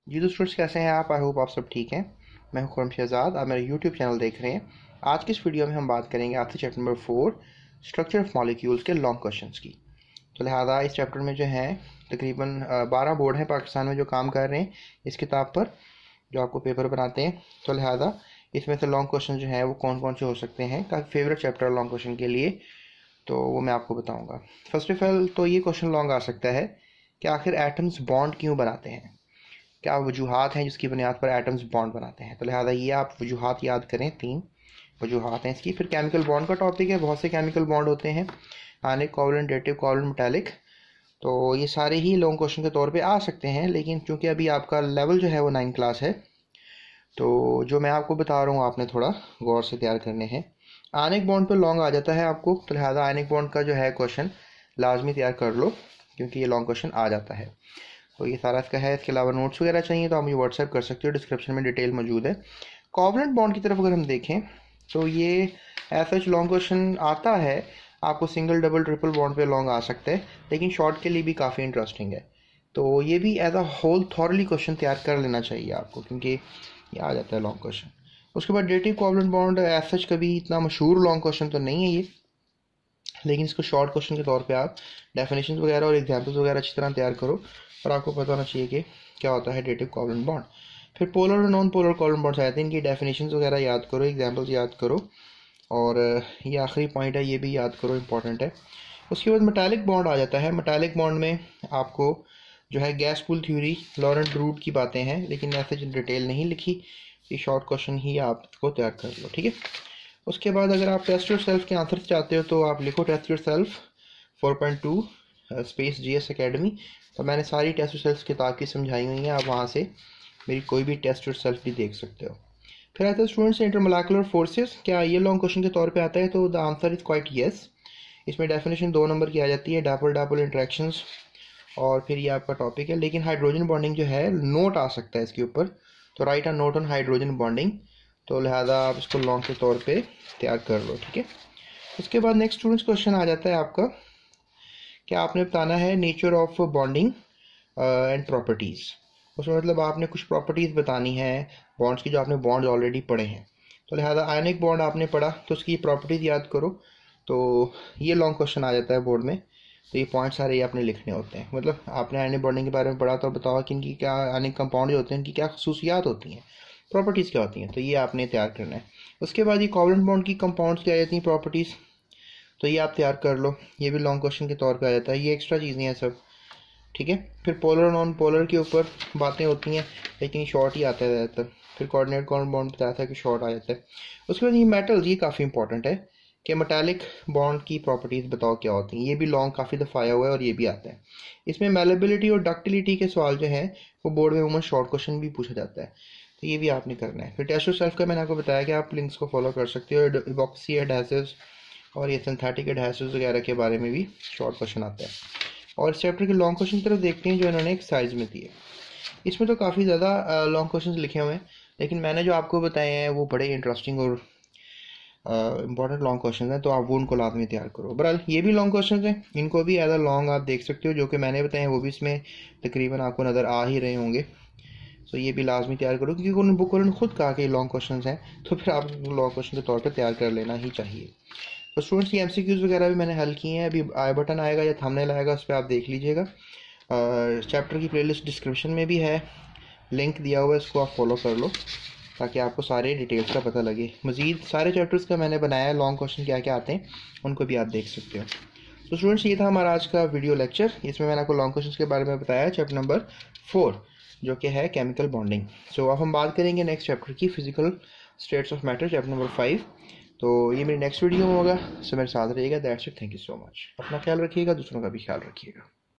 जी तो स्टूडेंट्स कैसे हैं आप? आई होप आप सब ठीक हैं। मैं हूं खुरम शहजाद, आप मेरा यूट्यूब चैनल देख रहे हैं। आज की इस वीडियो में हम बात करेंगे आपसे chapter number 4 structure of molecules के लॉन्ग क्वेश्चंस की। तो लिहाजा इस चैप्टर में जो है तकरीबन 12 बोर्ड हैं पाकिस्तान में जो काम कर रहे हैं इस किताब पर, जो आपको पेपर बनाते हैं। तो लिहाजा इसमें से लॉन्ग क्वेश्चन जो है वो कौन कौन से हो सकते हैं, काफ़ी फेवरेट चैप्टर है लॉन्ग क्वेश्चन के लिए, तो वो मैं आपको बताऊँगा। फर्स्ट ऑफ ऑल तो ये क्वेश्चन लॉन्ग आ सकता है कि आखिर एटम्स बॉन्ड क्यों बनाते हैं, क्या वजूहात हैं जिसकी बुनियाद पर एटम्स बॉन्ड बनाते हैं। तो लिहाजा ये आप वजूहात याद करें, 3 वजूहात हैं इसकी। फिर केमिकल बॉन्ड का टॉपिक है, बहुत से केमिकल बॉन्ड होते हैं, आयनिक कोवलेंट, डेटिव कोवलेंट, मेटालिक। तो ये सारे ही लॉन्ग क्वेश्चन के तौर पे आ सकते हैं, लेकिन चूंकि अभी आपका लेवल जो है वो 9 क्लास है, तो जो मैं आपको बता रहा हूँ आपने थोड़ा गौर से तैयार करने हैं। आयनिक बॉन्ड पर लॉन्ग आ जाता है आपको, तो लिहाजा आयनिक बॉन्ड का जो है क्वेश्चन लाजमी तैयार कर लो, क्योंकि ये लॉन्ग क्वेश्चन आ जाता है। तो ये सारा इसका है। इसके अलावा नोट्स वगैरह चाहिए तो आप मुझे व्हाट्सएप कर सकते हो, डिस्क्रिप्शन में डिटेल मौजूद है। कोवलेंट बॉन्ड की तरफ अगर हम देखें तो ये ऐसा लॉन्ग क्वेश्चन आता है, आपको सिंगल डबल ट्रिपल बॉन्ड पे लॉन्ग आ सकता है, लेकिन शॉर्ट के लिए भी काफ़ी इंटरेस्टिंग है। तो ये भी as a whole thoroughly question तैयार कर लेना चाहिए आपको, क्योंकि ये आ जाता है लॉन्ग क्वेश्चन। उसके बाद dative covalent bond as such कभी इतना मशहूर लॉन्ग क्वेश्चन तो नहीं है ये, लेकिन इसको शॉर्ट क्वेश्चन के तौर पे आप डेफिनेशन वगैरह और एग्जाम्पल्स वगैरह अच्छी तरह तैयार करो, और आपको पता होना चाहिए कि क्या होता है डेटिव कोवलेंट बॉन्ड। फिर पोलर और नॉन पोलर कोवलेंट बॉन्ड्स आते हैं, इनकी डेफिनेशन वगैरह याद करो, एग्जाम्पल्स याद करो, और ये आखिरी पॉइंट है, ये भी याद करो, इंपॉर्टेंट है। उसके बाद मेटालिक बॉन्ड आ जाता है। मेटालिक बॉन्ड में आपको जो है gas pool theory, Laurent root की बातें हैं, लेकिन ऐसे डिटेल नहीं लिखी, ये शॉर्ट क्वेश्चन ही आप इसको तैयार कर लो, ठीक है। उसके बाद अगर आप टेस्ट योरसेल्फ के आंसर चाहते हो तो आप लिखो test yourself 4.2 space GS academy. तो मैंने सारी टेस्ट योरसेल्फ किताब की समझाई हुई हैं, आप वहाँ से मेरी कोई भी टेस्ट योरसेल्फ भी देख सकते हो। फिर आता है स्टूडेंट्स इंटरमोलेकुलर फोर्सेस, क्या ये लॉन्ग क्वेश्चन के तौर पे आता है? तो the answer is quite yes. इसमें डेफिनेशन 2 नंबर की आ जाती है, डापल डापल इंट्रैक्शंस, और फिर ये आपका टॉपिक है। लेकिन हाइड्रोजन बॉन्डिंग जो है नोट आ सकता है इसके ऊपर, तो right a note on hydrogen bonding, तो लिहाजा आप इसको लॉन्ग के तौर पे तैयार कर लो, ठीक है। उसके बाद नेक्स्ट स्टूडेंट्स क्वेश्चन आ जाता है आपका कि आपने बताना है nature of bonding and properties. उसमें मतलब आपने कुछ प्रॉपर्टीज़ बतानी है बॉन्ड्स की, जो आपने बॉन्ड्स ऑलरेडी पढ़े हैं। तो लिहाजा आयनिक बॉन्ड आपने पढ़ा तो उसकी प्रॉपर्टीज़ याद करो, तो ये लॉन्ग क्वेश्चन आ जाता है बोर्ड में। तो ये पॉइंट सारे ये आपने लिखने होते हैं, मतलब आपने आयनिक बॉन्डिंग के बारे में पढ़ा, तो बताओ कि इनकी क्या, आयनिक कंपाउंड जो होते हैं इनकी क्या खसूसियात होती हैं, प्रॉपर्टीज़ क्या होती हैं, तो ये आपने तैयार करना है। उसके बाद ये कोवलेंट बॉन्ड की कंपाउंड्स क्या जाती हैं, प्रॉपर्टीज़, तो ये आप तैयार कर लो, ये भी लॉन्ग क्वेश्चन के तौर पे आ जाता है, ये एक्स्ट्रा चीज़ें हैं सब, ठीक है। फिर पोलर और नॉन पोलर के ऊपर बातें होती हैं, लेकिन शॉर्ट ही आता है ज़्यादातर। फिर कोऑर्डिनेट कोवलेंट बॉन्ड बताया था कि शॉर्ट आ जाता है। उसके बाद ये मेटल्स, ये काफ़ी इंपॉर्टेंट है कि मेटालिक बॉन्ड की प्रॉपर्टीज़ बताओ क्या होती हैं, ये भी लॉन्ग काफ़ी दफ़ा आया हुआ है और ये भी आता है। इसमें मेलेबिलिटी और डक्टिलिटी के सवाल जो हैं वो बोर्ड में उमूमन शॉर्ट क्वेश्चन भी पूछा जाता है, तो ये भी आपने करना है। फिर टेस्ट ऑफ सेल्फ का मैंने आपको बताया कि आप लिंक्स को फॉलो कर सकते हो, इबॉक्सी एडहेसिव्स और ये सिंथेटिक एडहेसिव्स वगैरह के बारे में भी शॉर्ट क्वेश्चन आता है। और इस चैप्टर के लॉन्ग क्वेश्चन की तरफ देखते हैं जो इन्होंने एक साइज में दिए। इसमें तो काफ़ी ज़्यादा लॉन्ग क्वेश्चन लिखे हुए हैं, लेकिन मैंने जो आपको बताए हैं वो बड़े इंटरेस्टिंग और इंपॉर्टेंट लॉन्ग क्वेश्चन हैं, तो आप वो उनको लाजमी तैयार करो। बहरहाल ये भी लॉन्ग क्वेश्चन हैं, इनको भी एज अ लॉन्ग आप देख सकते हो, जो कि मैंने बताए हैं वो भी इसमें तकरीबन आपको नज़र आ ही रहे होंगे। तो ये भी लाजमी तैयार करो, क्योंकि उन्होंने बुक उन्होंने खुद कहा कि लॉन्ग क्वेश्चन हैं, तो फिर आप लॉन्ग क्वेश्चन के तौर पर तैयार कर लेना ही चाहिए। तो स्टूडेंट्स ये एमसीक्यूज़ वगैरह भी मैंने हल किए हैं, अभी आई बटन आएगा या थंबनेल आएगा, उस पर आप देख लीजिएगा। चैप्टर की प्लेलिस्ट डिस्क्रिप्शन में भी है, लिंक दिया हुआ है, इसको आप फॉलो कर लो ताकि आपको सारे डिटेल्स का पता लगे। मज़ीद सारे चैप्टर्स का मैंने बनाया है, लॉन्ग क्वेश्चन क्या क्या आते हैं उनको भी आप देख सकते हो। तो स्टूडेंट्स ये था हमारा आज का वीडियो लेक्चर, इसमें मैंने आपको लॉन्ग क्वेश्चन के बारे में बताया है, चैप्टर नंबर 4 जो कि है केमिकल बॉन्डिंग। सो अब हम बात करेंगे नेक्स्ट चैप्टर की, physical states of matter, chapter number 5। तो ये मेरी नेक्स्ट वीडियो में होगा, सो मेरे साथ रहिएगा। That's it, thank you so much. अपना ख्याल रखिएगा, दूसरों का भी ख्याल रखिएगा।